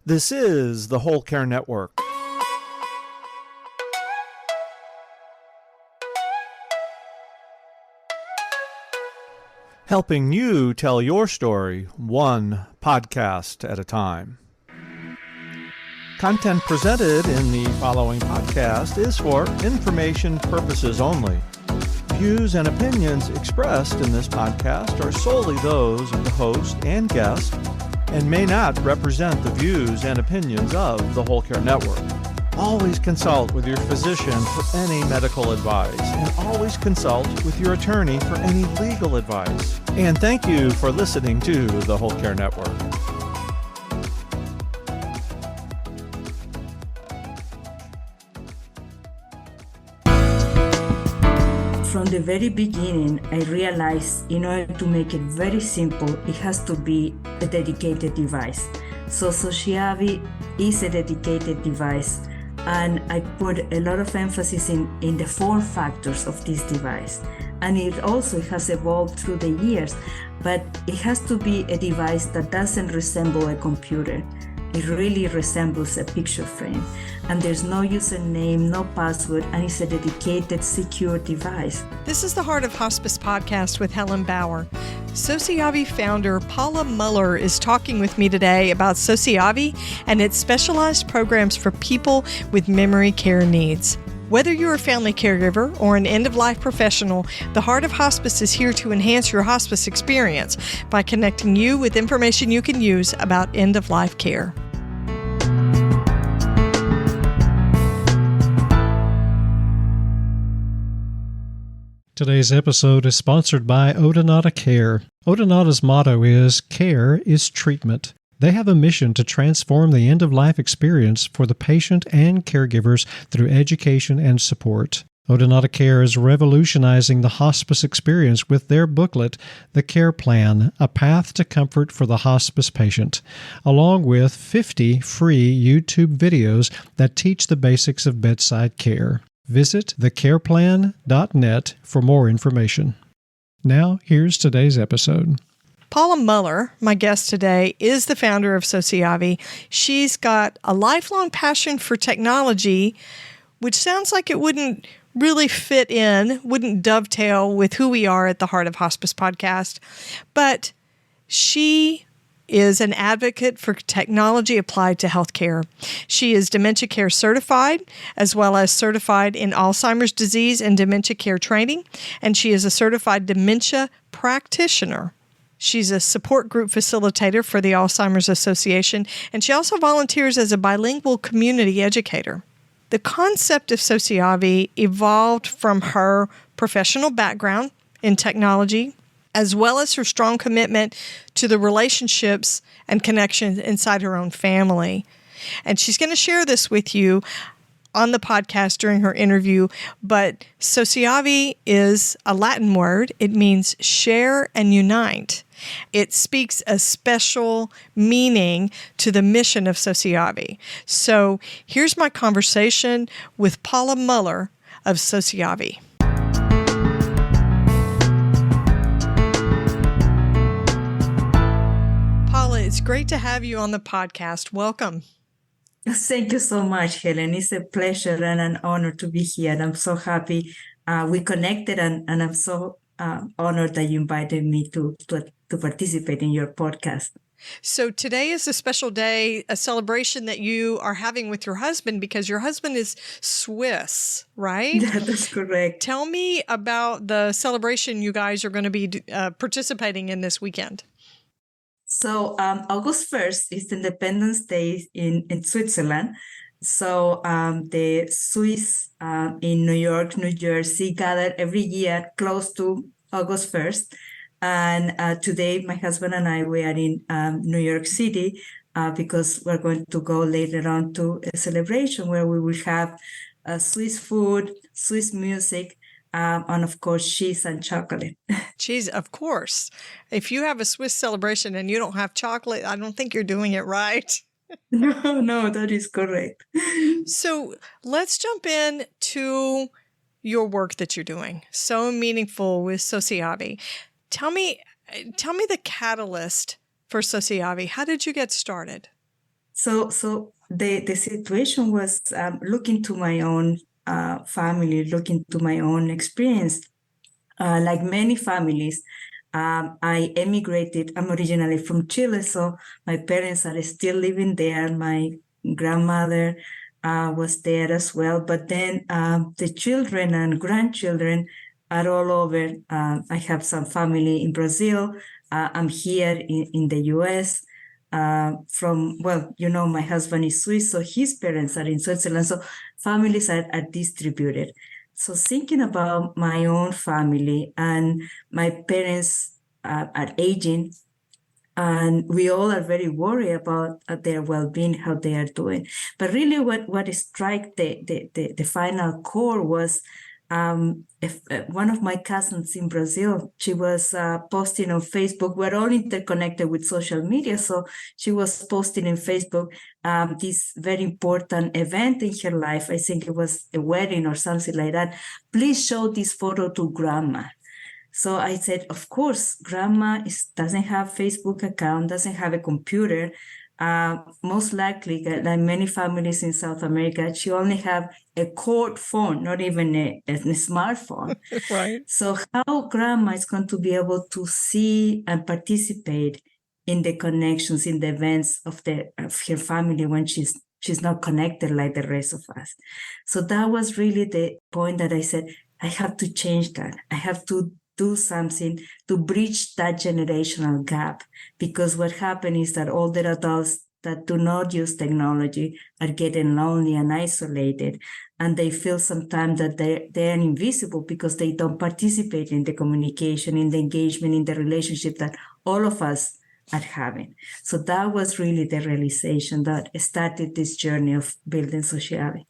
This is the Whole Care Network. Helping you tell your story one podcast at a time. Content presented in the following podcast is for information purposes only. Views and opinions expressed in this podcast are solely those of the host and guest and may not represent the views and opinions of the Whole Care Network. Always consult with your physician for any medical advice, and always consult with your attorney for any legal advice. And thank you for listening to the Whole Care Network. From the very beginning, I realized in order to make it very simple, it has to be a dedicated device. So Sociavi is a dedicated device, and I put a lot of emphasis in the 4 factors of this device. And it also has evolved through the years, but it has to be a device that doesn't resemble a computer. It really resembles a picture frame, and there's no username, no password, and it's a dedicated, secure device. This is the Heart of Hospice podcast with Helen Bauer. Sociavi founder Paula Muller is talking with me today about Sociavi and its specialized programs for people with memory care needs. Whether you're a family caregiver or an end-of-life professional, the Heart of Hospice is here to enhance your hospice experience by connecting you with information you can use about end-of-life care. Today's episode is sponsored by Odonata Care. Odonata's motto is, "Care is treatment." They have a mission to transform the end-of-life experience for the patient and caregivers through education and support. Odonata Care is revolutionizing the hospice experience with their booklet, The Care Plan, A Path to Comfort for the Hospice Patient, along with 50 free YouTube videos that teach the basics of bedside care. Visit thecareplan.net for more information. Now, here's today's episode. Paula Muller, my guest today, is the founder of Sociavi. She's got a lifelong passion for technology, which sounds like it wouldn't really fit in, wouldn't dovetail with who we are at the Heart of Hospice podcast. But she is an advocate for technology applied to healthcare. She is dementia care certified, as well as certified in Alzheimer's disease and dementia care training, and she is a certified dementia practitioner. She's a support group facilitator for the Alzheimer's Association, and she also volunteers as a bilingual community educator. The concept of Sociavi evolved from her professional background in technology, as well as her strong commitment to the relationships and connections inside her own family. And she's going to share this with you on the podcast during her interview, but Sociavi is a Latin word. It means share and unite. It speaks a special meaning to the mission of Sociavi. So here's my conversation with Paula Muller of Sociavi. Paula, it's great to have you on the podcast. Welcome. Thank you so much, Helen. It's a pleasure and an honor to be here. And I'm so happy we connected, and I'm so honored that you invited me to participate in your podcast. So today is a special day, a celebration that you are having with your husband, because your husband is Swiss, right? That's correct. Tell me about the celebration you guys are going to be participating in this weekend. So August 1st is Independence Day in Switzerland. So the Swiss in New York, New Jersey gather every year close to August 1st. And today, my husband and I, we are in New York City because we're going to go later on to a celebration where we will have Swiss food, Swiss music, and of course, cheese and chocolate. Cheese, of course. If you have a Swiss celebration and you don't have chocolate, I don't think you're doing it right. No, that is correct. So let's jump in to your work that you're doing. So meaningful with Sociavi. Tell me the catalyst for Sociavi. How did you get started? So the situation was looking to my own family, looking to my own experience. Like many families, I emigrated. I'm originally from Chile, so my parents are still living there. My grandmother was there as well. But then the children and grandchildren are all over. I have some family in Brazil. I'm here in the US. My husband is Swiss, so his parents are in Switzerland. So families are distributed. So thinking about my own family, and my parents are aging, and we all are very worried about their well-being, how they are doing. But really what struck the final core was one of my cousins in Brazil. She was posting on Facebook. We're all interconnected with social media, so she was posting in Facebook this very important event in her life. I think it was a wedding or something like that. Please show this photo to grandma. So I said, of course, grandma doesn't have Facebook account, doesn't have a computer. Most likely, like many families in South America, she only have a cord phone, not even a smartphone. Right. So how grandma is going to be able to see and participate in the connections, in the events of her family when she's not connected like the rest of us? So that was really the point that I said, I have to change that. I have to do something to bridge that generational gap, because what happened is that older adults that do not use technology are getting lonely and isolated, and they feel sometimes that they're invisible because they don't participate in the communication, in the engagement, in the relationship that all of us are having. So that was really the realization that started this journey of building Sociavi.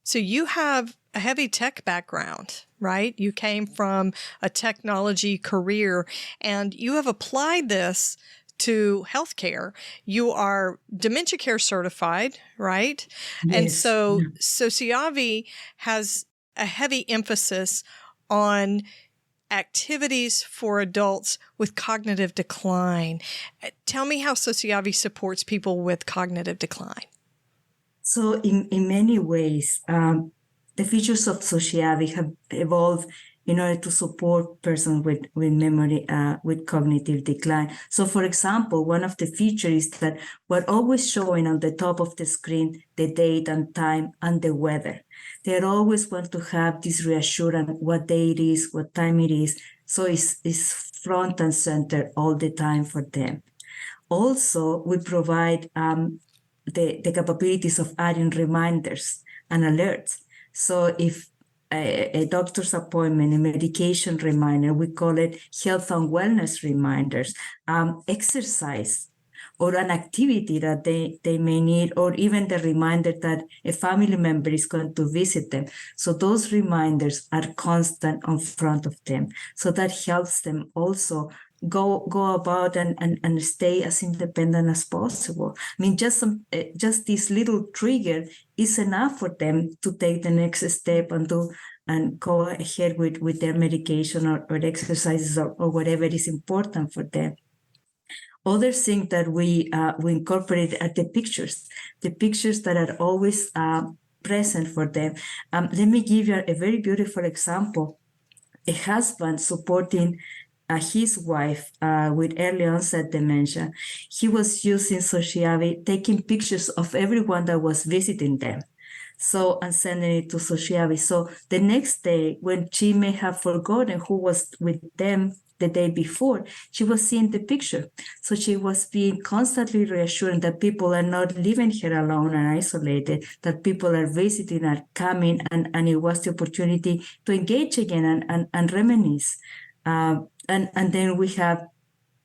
So you have a heavy tech background, right? You came from a technology career, and you have applied this to healthcare. You are dementia care certified, right? Yes. And so Sociavi has a heavy emphasis on activities for adults with cognitive decline. Tell me how Sociavi supports people with cognitive decline. So in many ways, the features of Sociavi have evolved in order to support persons with memory, with cognitive decline. So for example, one of the features is that we're always showing on the top of the screen the date and time and the weather. They always want to have this reassurance what day it is, what time it is. So it's front and center all the time for them. Also, we provide the capabilities of adding reminders and alerts. So if a doctor's appointment, a medication reminder, we call it health and wellness reminders, exercise, or an activity that they may need, or even the reminder that a family member is going to visit them. So those reminders are constant in front of them. So that helps them also go about and stay as independent as possible. I mean, just this little trigger is enough for them to take the next step and go ahead with their medication or exercises or whatever is important for them. Other thing that we incorporate are the pictures that are always present for them. Let me give you a very beautiful example. A husband supporting his wife with early onset dementia. He was using Sociavi, taking pictures of everyone that was visiting them. So, and sending it to Sociavi. So the next day, when she may have forgotten who was with them the day before, she was seeing the picture. So she was being constantly reassured that people are not leaving her alone and isolated, that people are visiting, are coming, and it was the opportunity to engage again and reminisce. And then we have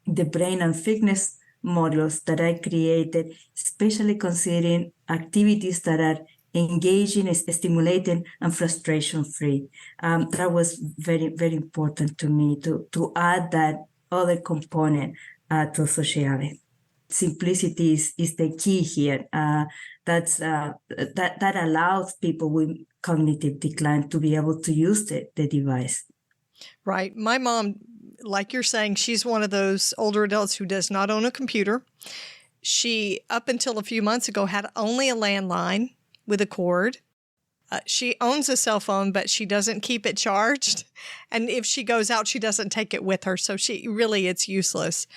the brain and fitness modules that I created, especially considering activities that are engaging, stimulating, and frustration-free. That was very, very important to me to add that other component to Sociavi. Simplicity is the key here. That allows people with cognitive decline to be able to use the device. Right. My mom, like you're saying, she's one of those older adults who does not own a computer. She, up until a few months ago, had only a landline with a cord. She owns a cell phone, but she doesn't keep it charged. And if she goes out, she doesn't take it with her. So it's useless.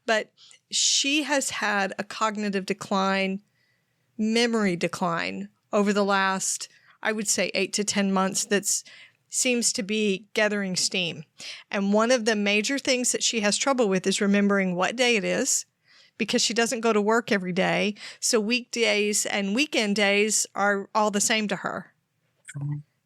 But she has had a cognitive decline, memory decline over the last, I would say, 8 to 10 months that seems to be gathering steam. And one of the major things that she has trouble with is remembering what day it is, because she doesn't go to work every day. So weekdays and weekend days are all the same to her.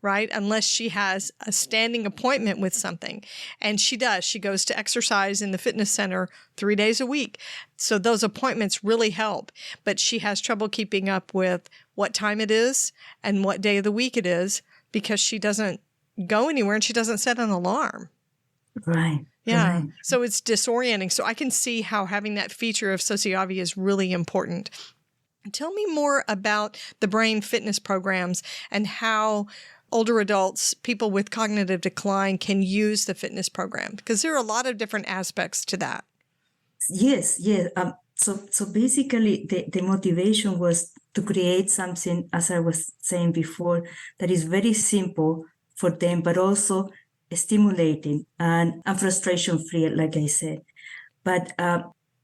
Right? Unless she has a standing appointment with something. And she does. She goes to exercise in the fitness center 3 days a week. So those appointments really help. But she has trouble keeping up with what time it is and what day of the week it is, because she doesn't go anywhere and she doesn't set an alarm. Right. Yeah. Right. So it's disorienting. So I can see how having that feature of Sociavi is really important. Tell me more about the brain fitness programs and how older adults, people with cognitive decline, can use the fitness program, because there are a lot of different aspects to that. Yes. So basically, the motivation was to create something, as I was saying before, that is very simple for them, but also stimulating and frustration-free, like I said. But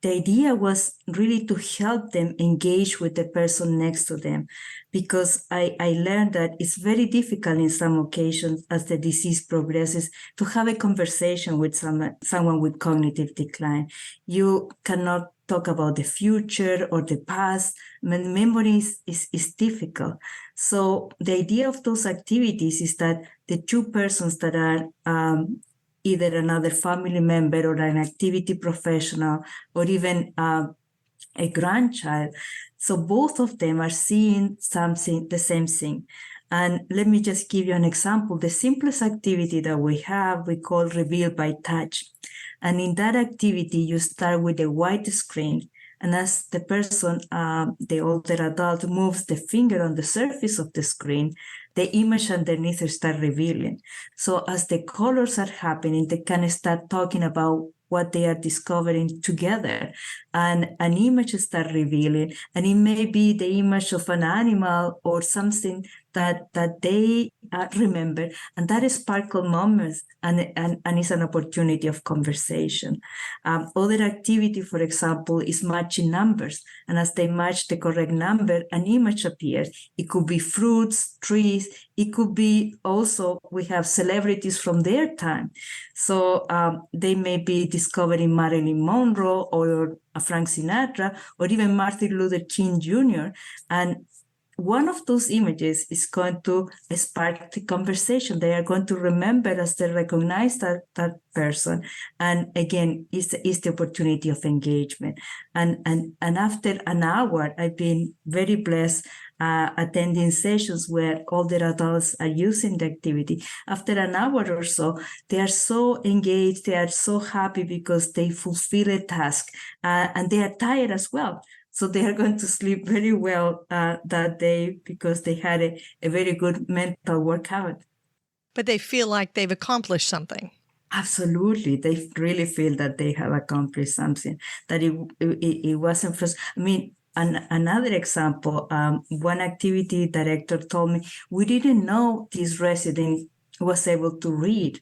the idea was really to help them engage with the person next to them, because I learned that it's very difficult in some occasions as the disease progresses to have a conversation with someone with cognitive decline. You cannot talk about the future or the past. Memory is difficult. So the idea of those activities is that the two persons that are either another family member or an activity professional or even a grandchild. So both of them are seeing something, the same thing. And let me just give you an example. The simplest activity that we have, we call Reveal by Touch. And in that activity, you start with a white screen. And as the person, the older adult, moves the finger on the surface of the screen, the image underneath start revealing. So as the colors are happening, they can start talking about what they are discovering together, and an image start revealing, and it may be the image of an animal or something that they remember, and that is sparkle moments, and it's an opportunity of conversation. Other activity, for example, is matching numbers, and as they match the correct number, an image appears. It could be fruits, trees. It could be also, we have celebrities from their time. So they may be discovering Marilyn Monroe or Frank Sinatra or even Martin Luther King Jr. And one of those images is going to spark the conversation. They are going to remember as they recognize that person. And again, it's the opportunity of engagement. And after an hour, I've been very blessed attending sessions where older adults are using the activity. After an hour or so, they are so engaged, they are so happy because they fulfill a task, and they are tired as well. So they are going to sleep very well that day because they had a very good mental workout. But they feel like they've accomplished something. Absolutely. They really feel that they have accomplished something, that it wasn't first. I mean, another example, one activity director told me, we didn't know this resident was able to read.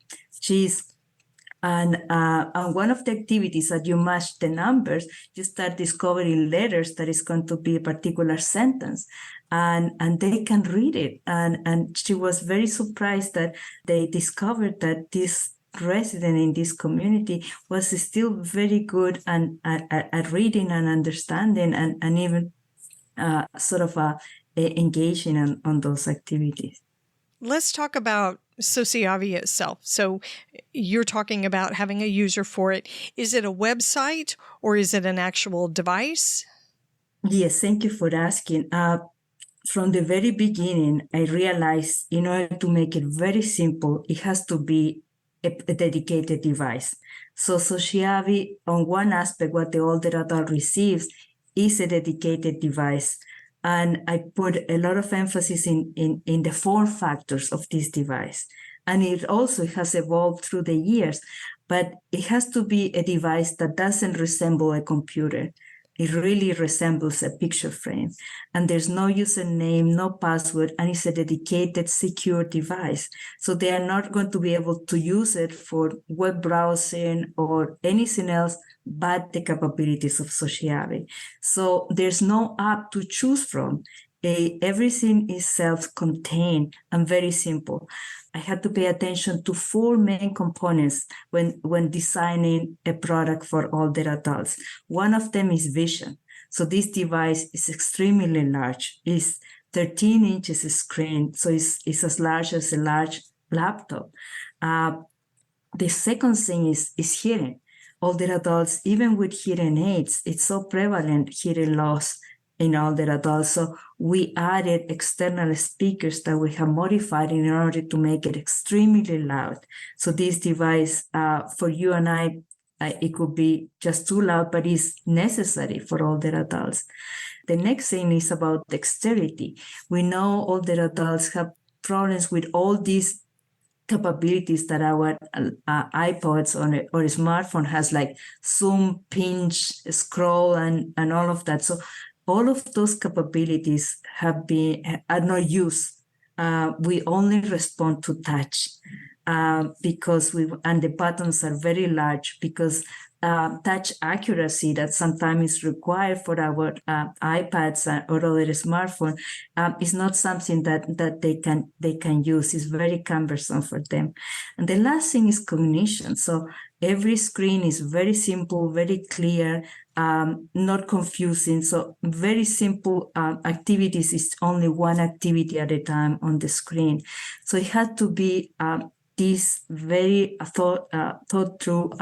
And one of the activities that you match the numbers, you start discovering letters that is going to be a particular sentence, and they can read it. And she was very surprised that they discovered that this resident in this community was still very good at reading and understanding and even sort of engaging on those activities. Let's talk about Sociavi itself. So you're talking about having a user for it. Is it a website or is it an actual device? Yes, thank you for asking. From the very beginning, I realized in order to make it very simple, it has to be a dedicated device. So Sociavi, on one aspect, what the older adult receives is a dedicated device. And I put a lot of emphasis in the form factors of this device. And it also has evolved through the years, but it has to be a device that doesn't resemble a computer. It really resembles a picture frame. And there's no username, no password, and it's a dedicated, secure device. So they are not going to be able to use it for web browsing or anything else but the capabilities of Sociavi. So there's no app to choose from. Everything is self-contained and very simple. I had to pay attention to 4 main components when designing a product for older adults. One of them is vision. So this device is extremely large. It's 13 inches screen, so it's as large as a large laptop. The second thing is hearing. Older adults, even with hearing aids, it's so prevalent, hearing loss in older adults. So we added external speakers that we have modified in order to make it extremely loud. So this device, for you and I, it could be just too loud, but it's necessary for older adults. The next thing is about dexterity. We know older adults have problems with all these capabilities that our iPods or a smartphone has, like zoom, pinch, scroll, and all of that. So all of those capabilities are not used. We only respond to touch because the buttons are very large, because touch accuracy that sometimes is required for our iPads or other smartphone is not something that they can use. It's very cumbersome for them. And the last thing is cognition. So every screen is very simple, very clear, not confusing. So very simple activities is only one activity at a time on the screen. So it had to be this very thought through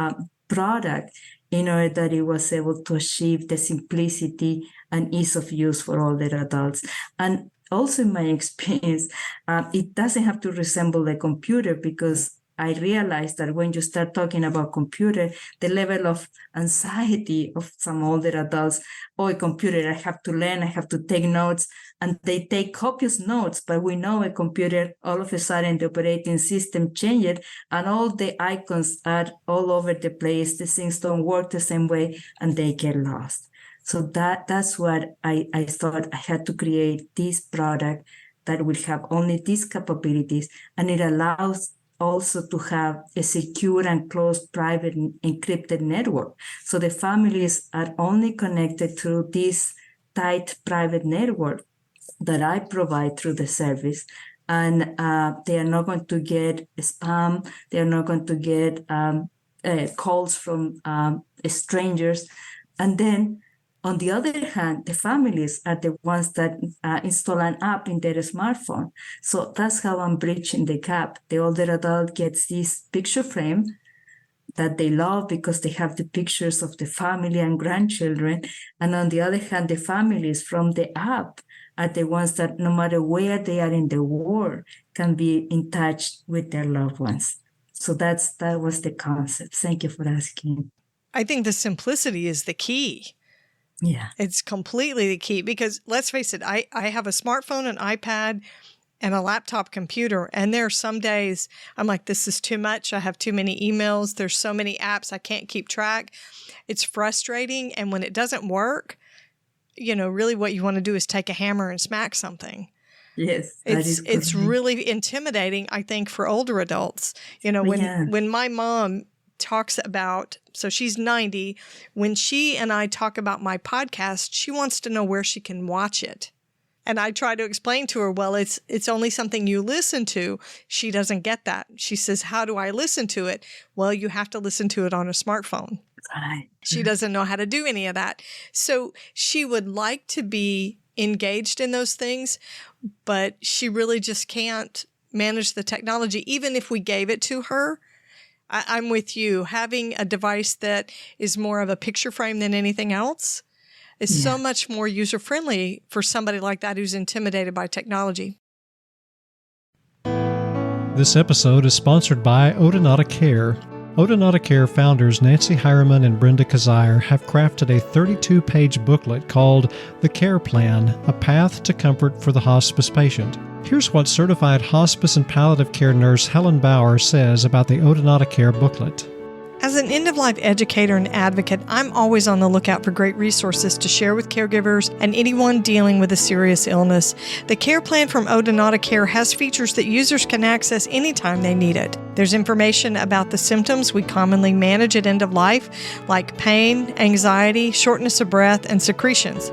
product in order that it was able to achieve the simplicity and ease of use for older adults. And also in my experience, it doesn't have to resemble a computer, because I realized that when you start talking about computer, the level of anxiety of some older adults, a computer, I have to learn, I have to take notes, and they take copious notes, but we know a computer, all of a sudden the operating system changed and all the icons are all over the place, the things don't work the same way and they get lost. So that's what I thought. I had to create this product that will have only these capabilities, and it allows also to have a secure and closed private encrypted network. So the families are only connected through this tight private network that I provide through the service. And they are not going to get spam. They are not going to get calls from strangers. And then on the other hand, the families are the ones that install an app in their smartphone. So that's how I'm bridging the gap. The older adult gets this picture frame that they love because they have the pictures of the family and grandchildren. And on the other hand, the families from the app are the ones that, no matter where they are in the world, can be in touch with their loved ones. So that was the concept. Thank you for asking. I think the simplicity is the key. Yeah. It's completely the key, because let's face it, I have a smartphone, an iPad, and a laptop computer. And there are some days I'm like, this is too much. I have too many emails. There's so many apps. I can't keep track. It's frustrating. And when it doesn't work, really what you want to do is take a hammer and smack something. Yes. It's really intimidating, I think, for older adults. When my mom talks about, so she's 90, when she and I talk about my podcast, she wants to know where she can watch it. And I try to explain to her, well, it's only something you listen to. She doesn't get that. She says, how do I listen to it? Well, you have to listen to it on a smartphone. Right. She doesn't know how to do any of that. So she would like to be engaged in those things, but she really just can't manage the technology. Even if we gave it to her, I'm with you. Having a device that is more of a picture frame than anything else is so much more user-friendly for somebody like that who's intimidated by technology. This episode is sponsored by Odonata Care. Odonata Care founders Nancy Hireman and Brenda Kazire have crafted a 32-page booklet called The Care Plan, A Path to Comfort for the Hospice Patient. Here's what certified hospice and palliative care nurse Helen Bauer says about the Odonata Care booklet. As an end-of-life educator and advocate, I'm always on the lookout for great resources to share with caregivers and anyone dealing with a serious illness. The care plan from Odonata Care has features that users can access anytime they need it. There's information about the symptoms we commonly manage at end of life, like pain, anxiety, shortness of breath, and secretions.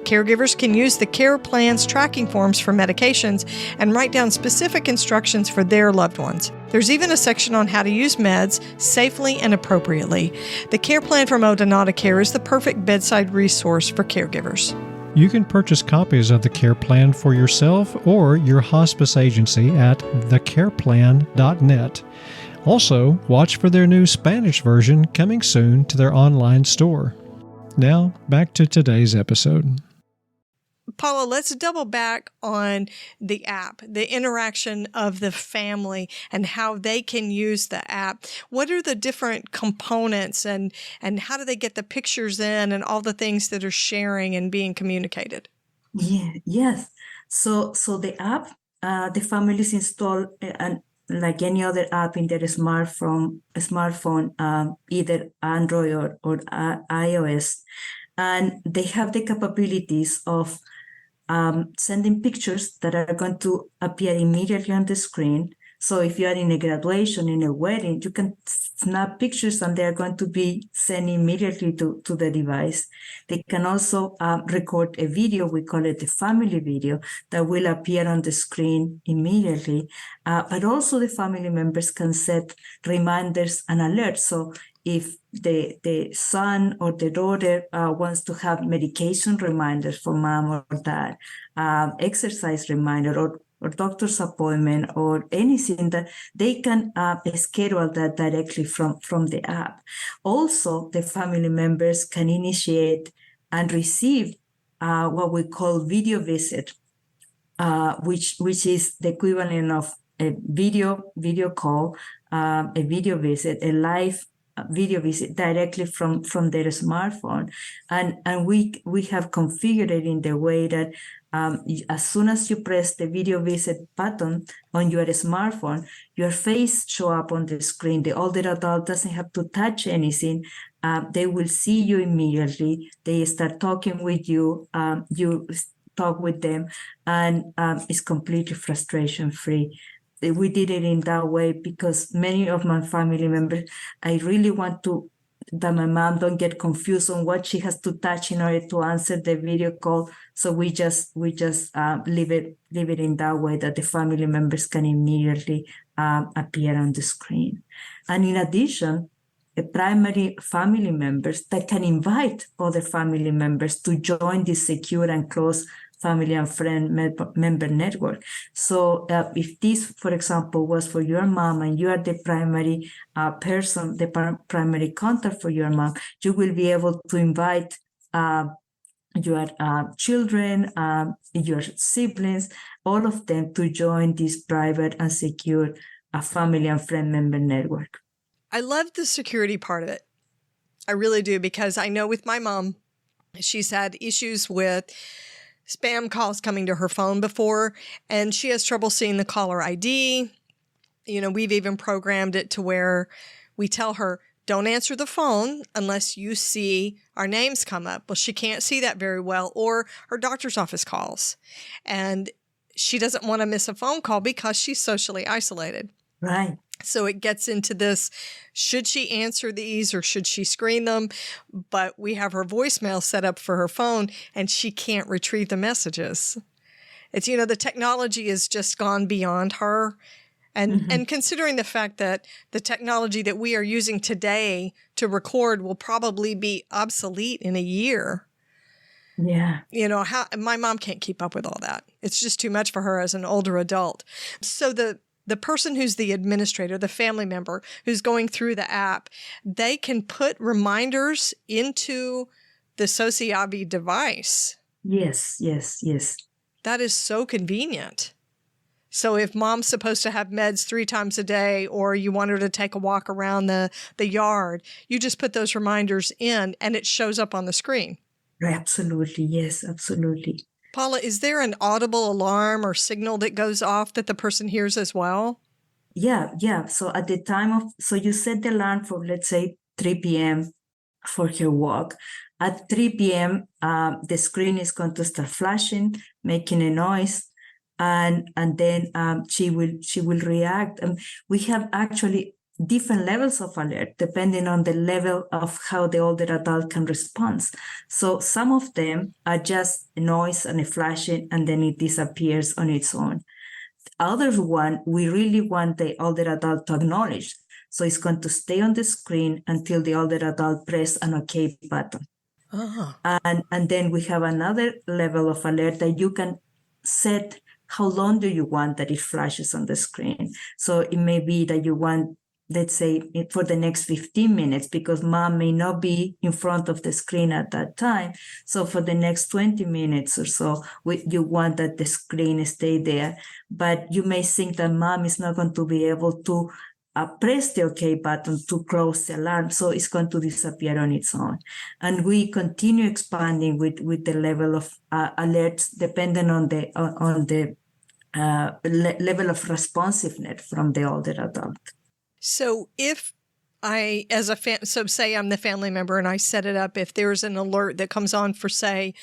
Caregivers can use the care plan's tracking forms for medications and write down specific instructions for their loved ones. There's even a section on how to use meds safely and appropriately. The care plan from Odonata Care is the perfect bedside resource for caregivers. You can purchase copies of the care plan for yourself or your hospice agency at thecareplan.net. Also, watch for their new Spanish version coming soon to their online store. Now, back to today's episode. Paula, let's double back on the app, the interaction of the family and how they can use the app. What are the different components and how do they get the pictures in and all the things that are sharing and being communicated? Yes. So the app, the families install like any other app in their smartphone, either Android or iOS, and they have the capabilities of sending pictures that are going to appear immediately on the screen. So if you are in a graduation, in a wedding, you can snap pictures and they are going to be sent immediately to the device. They can also record a video, we call it the family video, that will appear on the screen immediately. But also the family members can set reminders and alerts. So if the son or the daughter wants to have medication reminders for mom or dad, exercise reminder or doctor's appointment or anything, that they can schedule that directly from the app. Also, the family members can initiate and receive what we call video visit, which is the equivalent of a video call, a video visit, a live video visit directly from their smartphone, and we have configured it in the way that as soon as you press the video visit button on your smartphone, your face show up on the screen. The older adult doesn't have to touch anything. They will see you immediately. They start talking with you. You talk with them, and it's completely frustration free. We did it in that way because many of my family members, I really want that my mom don't get confused on what she has to touch in order to answer the video call. So we just leave it in that way that the family members can immediately appear on the screen. And in addition, the primary family members that can invite other family members to join this secure and close family and friend member network. So if this, for example, was for your mom and you are the primary person, the primary contact for your mom, you will be able to invite your children, your siblings, all of them to join this private and secure family and friend member network. I love the security part of it. I really do, because I know with my mom, she's had issues with spam calls coming to her phone before, and she has trouble seeing the caller ID. You know, we've even programmed it to where we tell her, don't answer the phone unless you see our names come up. Well, she can't see that very well, or her doctor's office calls. And she doesn't want to miss a phone call because she's socially isolated. Right. So it gets into this, should she answer these or should she screen them? But we have her voicemail set up for her phone and she can't retrieve the messages. It's, you know, the technology has just gone beyond her. And considering the fact that the technology that we are using today to record will probably be obsolete in a year. Yeah. You know, my mom can't keep up with all that. It's just too much for her as an older adult. So the person who's the administrator, the family member who's going through the app, they can put reminders into the Sociavi device. Yes. That is so convenient. So if mom's supposed to have meds 3 times a day, or you want her to take a walk around the yard, you just put those reminders in and it shows up on the screen. Absolutely. Yes, absolutely. Paula, is there an audible alarm or signal that goes off that the person hears as well? Yeah. So at the time so you set the alarm for, let's say, 3 p.m. for her walk. At 3 p.m., the screen is going to start flashing, making a noise, and then she will react. We have actually different levels of alert depending on the level of how the older adult can respond. So some of them are just a noise and a flashing, and then it disappears on its own. Other one, we really want the older adult to acknowledge. So it's going to stay on the screen until the older adult press an OK button. Uh-huh. And then we have another level of alert that you can set how long do you want that it flashes on the screen. So it may be that you want, let's say, for the next 15 minutes, because mom may not be in front of the screen at that time. So for the next 20 minutes or so, you want that the screen stay there. But you may think that mom is not going to be able to press the OK button to close the alarm, so it's going to disappear on its own. And we continue expanding with the level of alerts, depending on the level of responsiveness from the older adult. So if I, as so say I'm the family member and I set it up, if there's an alert that comes on for, say,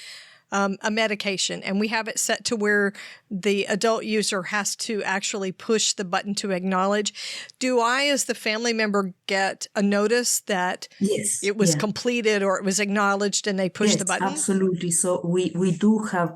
a medication, and we have it set to where the adult user has to actually push the button to acknowledge, do I, as the family member, get a notice that it was completed or it was acknowledged and they pushed the button? Absolutely. So we do have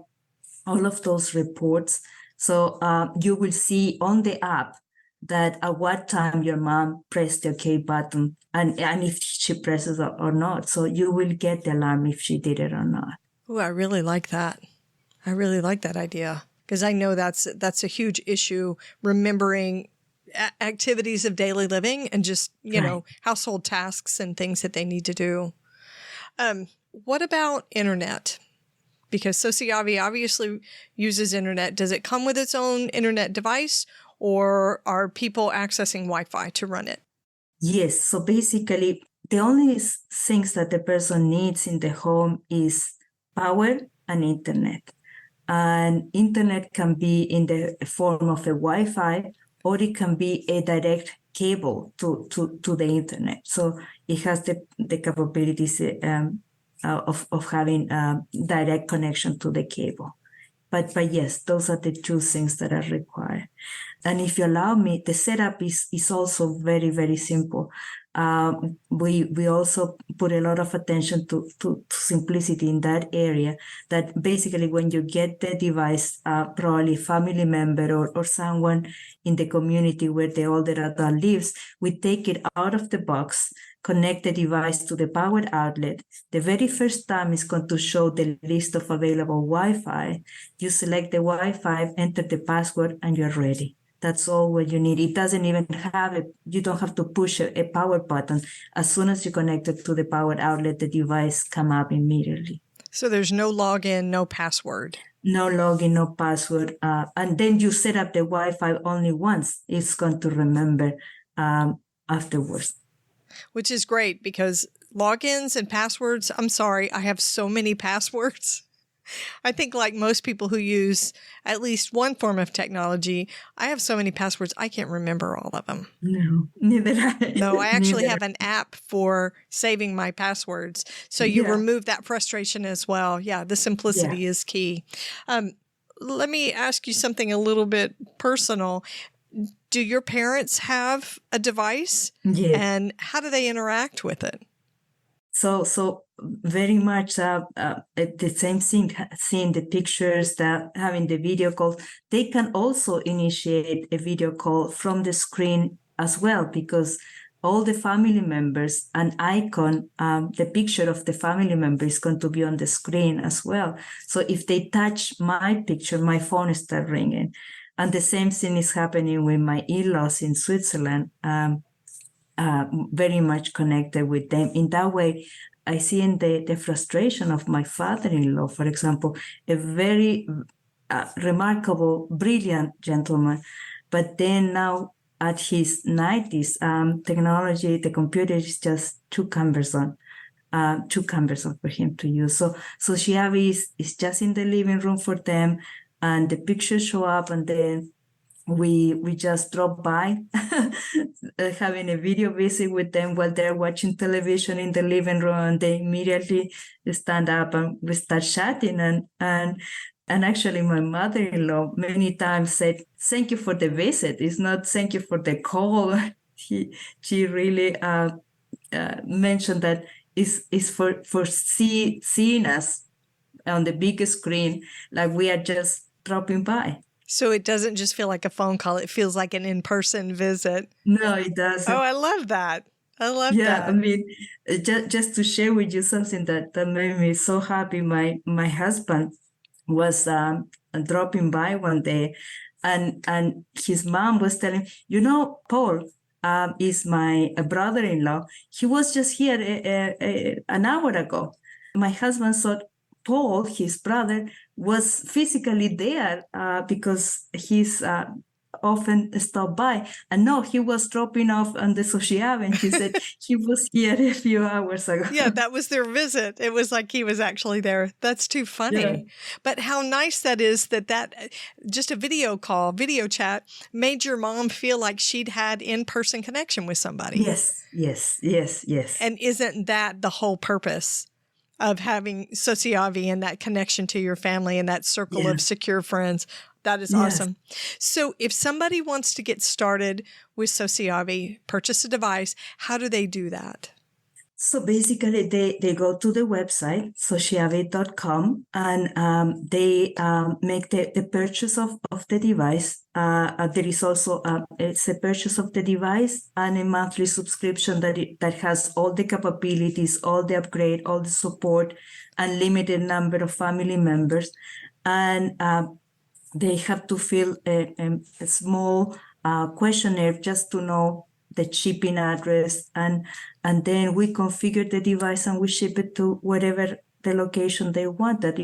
all of those reports. So you will see on the app that at what time your mom pressed the OK button and if she presses it or not. So you will get the alarm if she did it or not. Oh, I really like that. I really like that idea, because I know that's a huge issue, remembering activities of daily living and just, you know, household tasks and things that they need to do. What about internet? Because Sociavi obviously uses internet. Does it come with its own internet device, or are people accessing Wi-Fi to run it? Yes. So basically, the only things that the person needs in the home is power and internet. And internet can be in the form of a Wi-Fi, or it can be a direct cable to the internet. So it has the capabilities of having direct connection to the cable. But yes, those are the two things that are required. And if you allow me, the setup is also very, very simple. We also put a lot of attention to simplicity in that area, that basically when you get the device, probably family member or someone in the community where the older adult lives, we take it out of the box, connect the device to the power outlet. The very first time it's going to show the list of available Wi-Fi. You select the Wi-Fi, enter the password, and you're ready. That's all what you need. It doesn't even have you don't have to push a power button. As soon as you connect it to the power outlet, the device come up immediately. So there's no login, no password. No login, no password. And then you set up the Wi-Fi only once. It's going to remember afterwards. Which is great, because logins and passwords, I'm sorry, I have so many passwords. I think, like most people who use at least one form of technology, I have so many passwords, I can't remember all of them. No, neither I. No, I actually have an app for saving my passwords. So you remove that frustration as well. Yeah, the simplicity is key. Let me ask you something a little bit personal. Do your parents have a device? Yes. And how do they interact with it? So very much the same thing, seeing the pictures, having the video call. They can also initiate a video call from the screen as well, because all the family members, an icon, the picture of the family member is going to be on the screen as well. So if they touch my picture, my phone starts ringing. And the same thing is happening with my in-laws in Switzerland. Very much connected with them. In that way, I see in the frustration of my father-in-law, for example, a very remarkable, brilliant gentleman. But then now at his 90s, technology, the computer is just too cumbersome for him to use. So Sociavi is just in the living room for them, and the pictures show up, and then we just drop by, having a video visit with them while they're watching television in the living room, and they immediately stand up and we start chatting. And actually, my mother-in-law many times said, "Thank you for the visit. It's not thank you for the call." She really mentioned that is for seeing us on the big screen, like we are just dropping by. So it doesn't just feel like a phone call. It feels like an in-person visit. No, it doesn't. Oh, I love that. I love Yeah, that. I mean, just to share with you something that made me so happy. My husband was dropping by one day, and his mom was telling, Paul is my brother-in-law. He was just here an hour ago. My husband thought Paul, his brother, was physically there because he's often stopped by. And no, he was dropping off on the Sociavi, and he said he was here a few hours ago. Yeah, that was their visit. It was like he was actually there. That's too funny. Yeah. But how nice that is that just a video call, video chat made your mom feel like she'd had in-person connection with somebody. Yes. And isn't that the whole purpose of having Sociavi and that connection to your family and that circle of secure friends? That is awesome. So if somebody wants to get started with Sociavi, purchase a device, how do they do that? So basically, they go to the website, sociavi.com, and they make the purchase of the device. There is also it's a purchase of the device and a monthly subscription that has all the capabilities, all the upgrade, all the support, unlimited number of family members. And they have to fill a small questionnaire just to know the shipping address, and then we configure the device and we ship it to wherever the location they want, that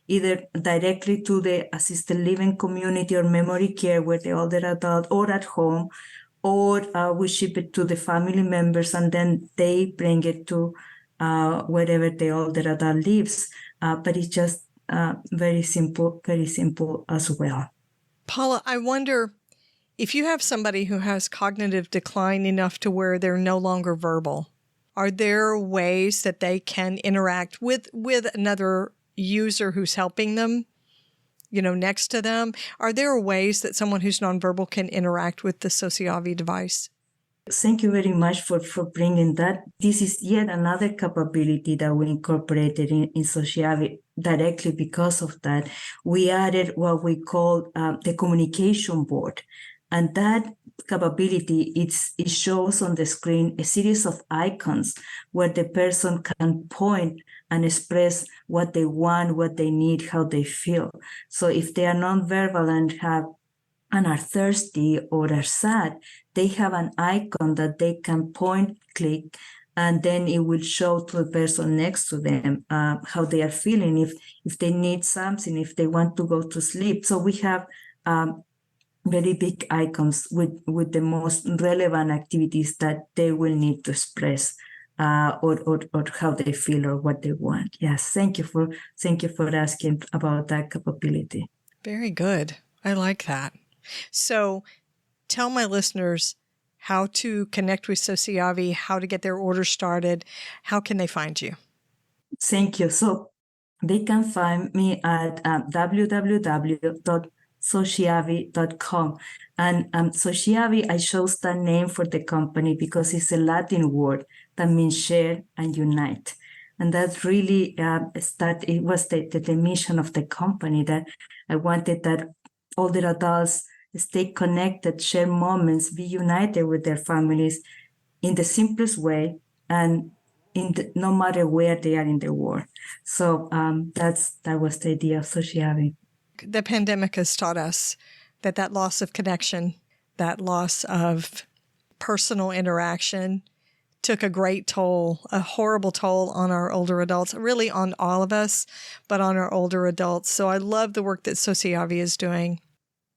either directly to the assisted living community or memory care where the older adult, or at home, or we ship it to the family members and then they bring it to wherever the older adult lives. But it's just very simple as well. Paula, I wonder, if you have somebody who has cognitive decline enough to where they're no longer verbal, are there ways that they can interact with another user who's helping them, next to them? Are there ways that someone who's nonverbal can interact with the Sociavi device? Thank you very much for bringing that. This is yet another capability that we incorporated in Sociavi directly because of that. We added what we call the communication board. And that capability, it shows on the screen a series of icons where the person can point and express what they want, what they need, how they feel. So if they are nonverbal and are thirsty or are sad, they have an icon that they can point, click, and then it will show to the person next to them how they are feeling, if they need something, if they want to go to sleep. So we have very big icons with the most relevant activities that they will need to express or how they feel or what they want. Yes, thank you for asking about that capability. Very good. I like that. So tell my listeners how to connect with Sociavi, how to get their order started. How can they find you? Thank you. So they can find me at www.sociavi.com. And Sociavi, I chose that name for the company because it's a Latin word that means share and unite. And that really it was the mission of the company, that I wanted that older adults stay connected, share moments, be united with their families in the simplest way, and no matter where they are in the world. So that was the idea of Sociavi. The pandemic has taught us that loss of connection, that loss of personal interaction took a great toll, a horrible toll on our older adults, really on all of us, but on our older adults. So I love the work that Sociavi is doing.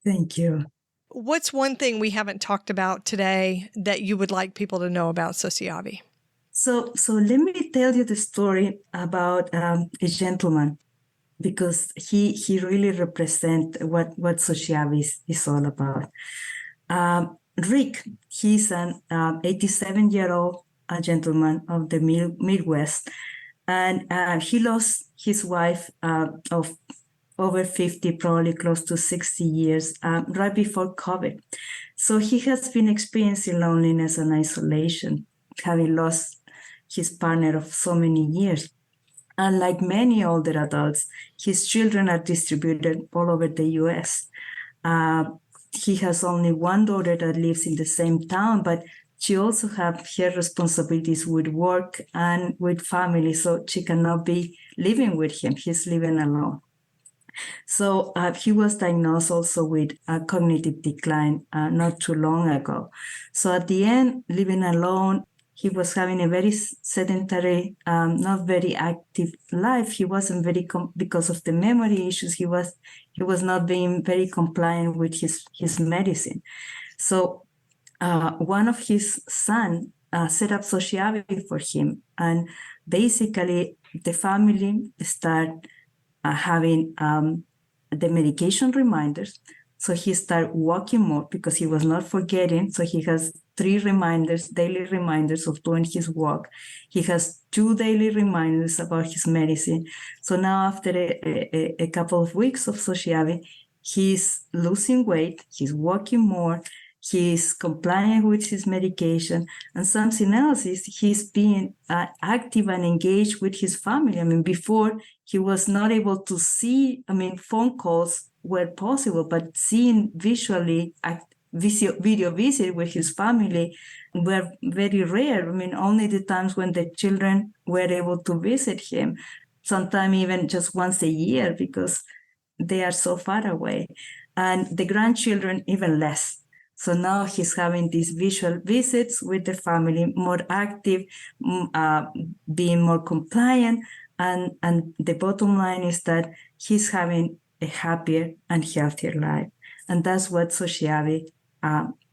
Thank you. What's one thing we haven't talked about today that you would like people to know about Sociavi? So let me tell you the story about a gentleman because he really represents what Sociavi is all about. Rick, he's an 87-year-old gentleman of the Midwest, and he lost his wife of over 50, probably close to 60 years, right before COVID. So he has been experiencing loneliness and isolation, having lost his partner of so many years. And like many older adults, his children are distributed all over the U.S. He has only one daughter that lives in the same town, but she also has her responsibilities with work and with family, so she cannot be living with him. He's living alone. So he was diagnosed also with a cognitive decline not too long ago. So at the end, living alone, he was having a very sedentary, not very active life. He wasn't very because of the memory issues. He was not being very compliant with his medicine. So one of his son set up Sociavi for him, and basically the family start having the medication reminders. So he started walking more because he was not forgetting. So he has 3 reminders, daily reminders of doing his walk. He has 2 daily reminders about his medicine. So now after a couple of weeks of Sociavi, he's losing weight, he's walking more, he's complying with his medication, and something else is he's being active and engaged with his family. I mean, before he was not able to see, phone calls were possible, but seeing visually, video visit with his family were very rare. Only the times when the children were able to visit him, sometimes even just once a year because they are so far away. And the grandchildren, even less. So now he's having these visual visits with the family, more active, being more compliant. And the bottom line is that he's having a happier and healthier life. And that's what Sociavi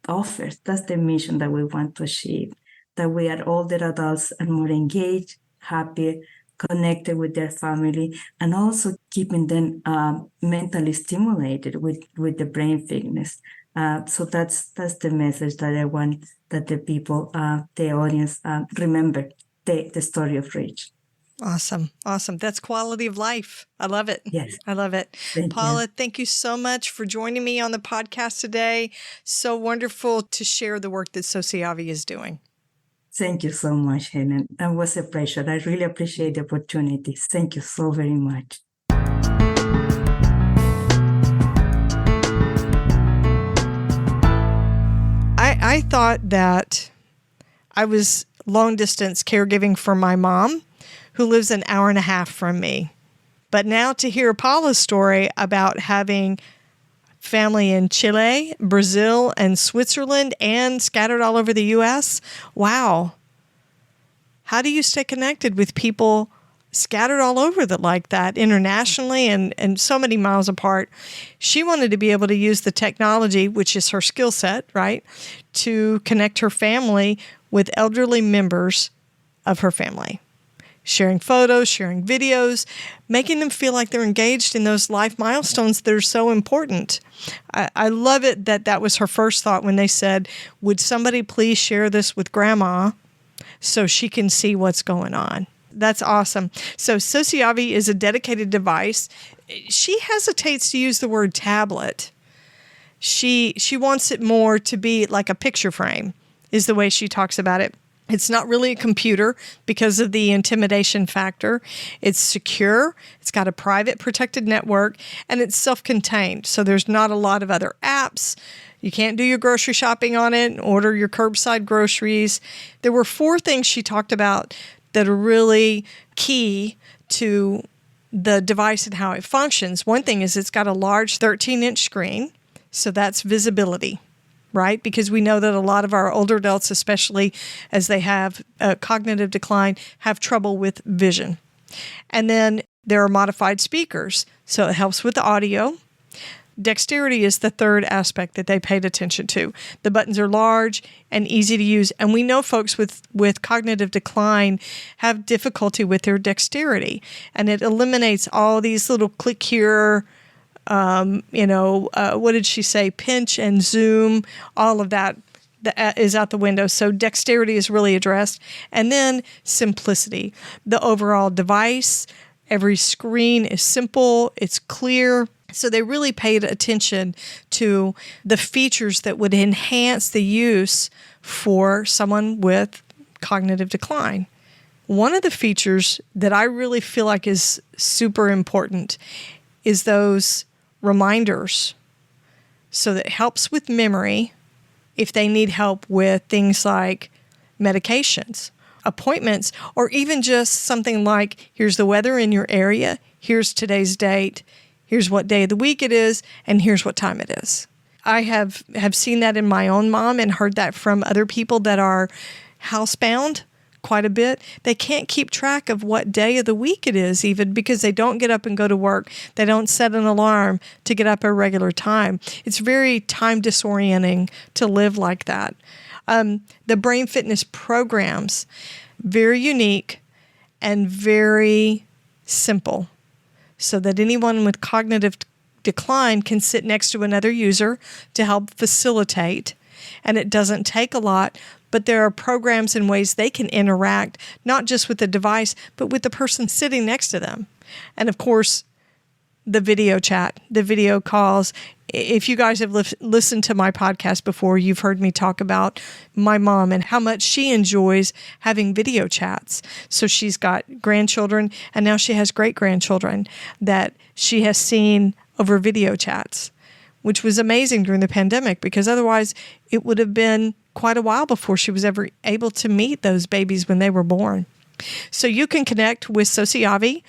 offers. That's the mission that we want to achieve, that we are older adults and more engaged, happier, connected with their family, and also keeping them mentally stimulated with the brain fitness. So that's the message that I want that the people, the audience, remember the story of Rich. Awesome. That's quality of life. I love it. Yes. I love it. Paula, thank you so much for joining me on the podcast today. So wonderful to share the work that Sociavi is doing. Thank you so much, Helen. It was a pleasure. I really appreciate the opportunity. Thank you so very much. I thought that I was long distance caregiving for my mom, who lives an hour and a half from me. But now to hear Paula's story about having family in Chile, Brazil, and Switzerland, and scattered all over the U.S., wow. How do you stay connected with people scattered all over like that internationally and so many miles apart? She wanted to be able to use the technology, which is her skill set, right, to connect her family with elderly members of her family. Sharing photos, sharing videos, making them feel like they're engaged in those life milestones that are so important. I love it that was her first thought when they said, would somebody please share this with Grandma so she can see what's going on? That's awesome. So Sociavi is a dedicated device. She hesitates to use the word tablet. She wants it more to be like a picture frame, is the way she talks about it. It's not really a computer because of the intimidation factor. It's secure. It's got a private protected network, and it's self-contained. So there's not a lot of other apps. You can't do your grocery shopping on it, order your curbside groceries. There were 4 things she talked about that are really key to the device and how it functions. One thing is it's got a large 13-inch screen, so that's visibility, right? Because we know that a lot of our older adults, especially as they have cognitive decline, have trouble with vision. And then there are modified speakers, so it helps with the audio. Dexterity is the third aspect that they paid attention to. The buttons are large and easy to use. And we know folks with cognitive decline have difficulty with their dexterity. And it eliminates all these little click here, what did she say? Pinch and zoom, all of that is out the window. So dexterity is really addressed. And then simplicity. The overall device, every screen is simple, it's clear. So they really paid attention to the features that would enhance the use for someone with cognitive decline. One of the features that I really feel like is super important is those reminders. So that helps with memory if they need help with things like medications, appointments, or even just something like, here's the weather in your area, here's today's date, here's what day of the week it is, and here's what time it is. I have seen that in my own mom and heard that from other people that are housebound quite a bit. They can't keep track of what day of the week it is even because they don't get up and go to work. They don't set an alarm to get up at a regular time. It's very time disorienting to live like that. The brain fitness programs, very unique and very simple, so that anyone with cognitive decline can sit next to another user to help facilitate. And it doesn't take a lot, but there are programs and ways they can interact, not just with the device, but with the person sitting next to them. And of course, the video chat, the video calls. If you guys have listened to my podcast before, you've heard me talk about my mom and how much she enjoys having video chats. So she's got grandchildren, and now she has great-grandchildren that she has seen over video chats, which was amazing during the pandemic because otherwise it would have been quite a while before she was ever able to meet those babies when they were born. So you can connect with Sociavi.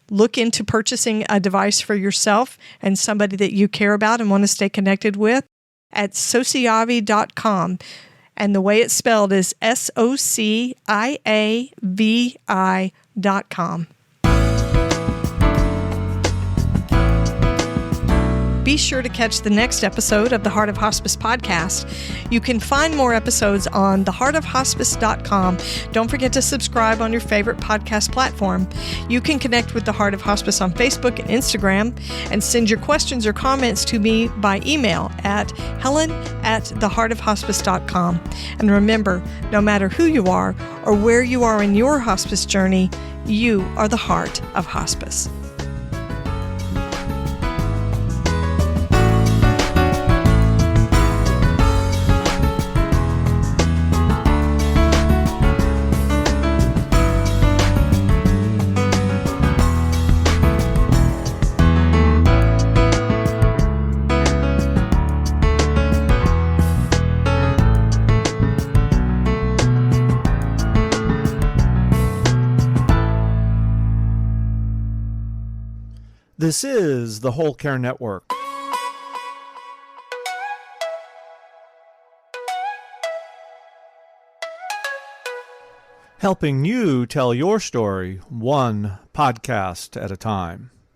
Look into purchasing a device for yourself and somebody that you care about and want to stay connected with at sociavi.com. And the way it's spelled is SOCIAVI.com. Be sure to catch the next episode of the Heart of Hospice podcast. You can find more episodes on theheartofhospice.com. Don't forget to subscribe on your favorite podcast platform. You can connect with the Heart of Hospice on Facebook and Instagram and send your questions or comments to me by email at helen@theheartofhospice.com. And remember, no matter who you are or where you are in your hospice journey, you are the heart of hospice. This is the Whole Care Network. Helping you tell your story one podcast at a time.